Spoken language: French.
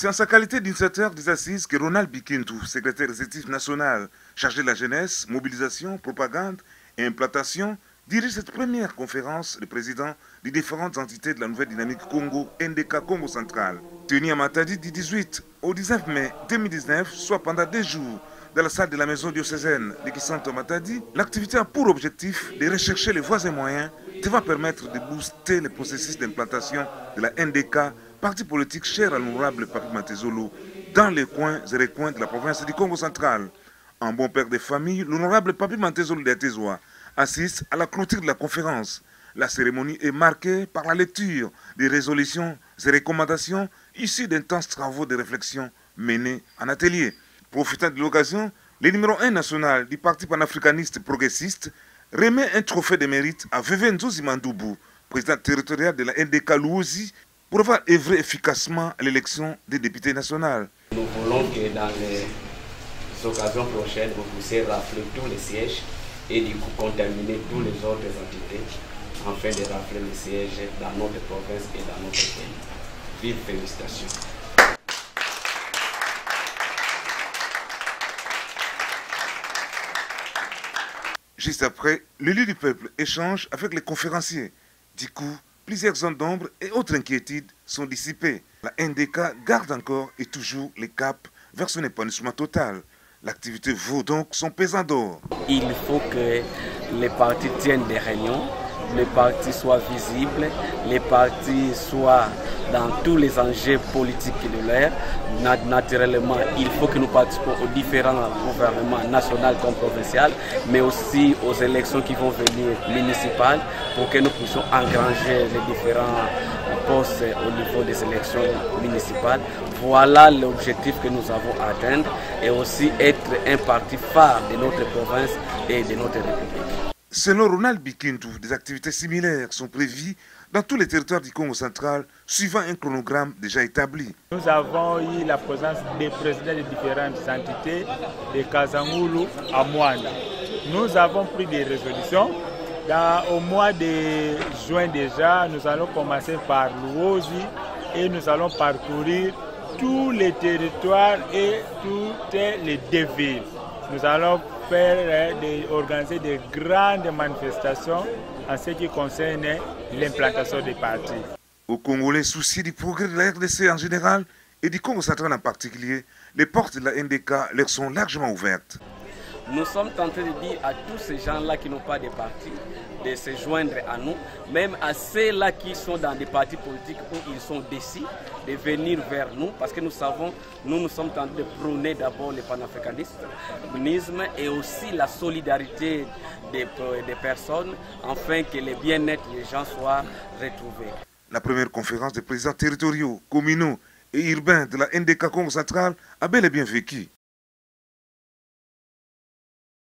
C'est en sa qualité d'initiateur des assises que Ronald Bikintou, secrétaire exécutif national chargé de la jeunesse, mobilisation, propagande et implantation, dirige cette première conférence de présidents des différentes entités de la nouvelle dynamique Congo, NDK Congo Central. Tenue à Matadi du 18 au 19 mai 2019, soit pendant 2 jours, dans la salle de la maison diocésaine de Kisanto Matadi, l'activité a pour objectif de rechercher les voies et moyens devant permettre de booster le processus d'implantation de la NDK, parti politique cher à l'honorable Papi Matezolo, dans les coins et recoins de la province du Congo central. En bon père de famille, l'honorable Papi Matezolo d'Atezoa assiste à la clôture de la conférence. La cérémonie est marquée par la lecture des résolutions et recommandations issues d'intenses travaux de réflexion menés en atelier. Profitant de l'occasion, le numéro 1 national du Parti panafricaniste progressiste remet un trophée de mérite à Vevenzo Zimandoubou, président territorial de la NDK Louosi, pour avoir œuvré efficacement à l'élection des députés nationaux. Nous voulons que dans les occasions prochaines, vous puissiez rafler tous les sièges et du coup contaminer toutes les autres entités afin de rafler les sièges dans notre province et dans notre pays. Vive félicitations. Juste après, l'élu du peuple échange avec les conférenciers. Du coup, plusieurs zones d'ombre et autres inquiétudes sont dissipées. La NDK garde encore et toujours les caps vers son épanouissement total. L'activité vaut donc son pesant d'or. Il faut que les partis tiennent des réunions, les partis soient visibles, les partis soient dans tous les enjeux politiques de l'heure. Naturellement, il faut que nous participons aux différents gouvernements nationaux comme provinciaux, mais aussi aux élections qui vont venir municipales pour que nous puissions engranger les différents postes au niveau des élections municipales. Voilà l'objectif que nous avons à atteindre et aussi être un parti phare de notre province et de notre République. Selon Ronald Bikintou, des activités similaires sont prévues dans tous les territoires du Congo central, suivant un chronogramme déjà établi. Nous avons eu la présence des présidents de différentes entités, de Kazangulu à Mwanda. Nous avons pris des résolutions. Au mois de juin déjà, nous allons commencer par Louosi et nous allons parcourir tous les territoires et toutes les 2 villes. Nous allons organiser des grandes manifestations en ce qui concerne l'implantation des partis. Aux Congolais souciés du progrès de la RDC en général et du Congo central en particulier, les portes de la NDK leur sont largement ouvertes. Nous sommes tentés de dire à tous ces gens-là qui n'ont pas de partis de se joindre à nous, même à ceux-là qui sont dans des partis politiques où ils sont décis, de venir vers nous, parce que nous savons, nous sommes tentés de prôner d'abord le panafricanisme et aussi la solidarité des personnes, afin que le bien-être des gens soit retrouvé. La première conférence des présidents territoriaux, communaux et urbains de la NDK Congo central a bel et bien vécu.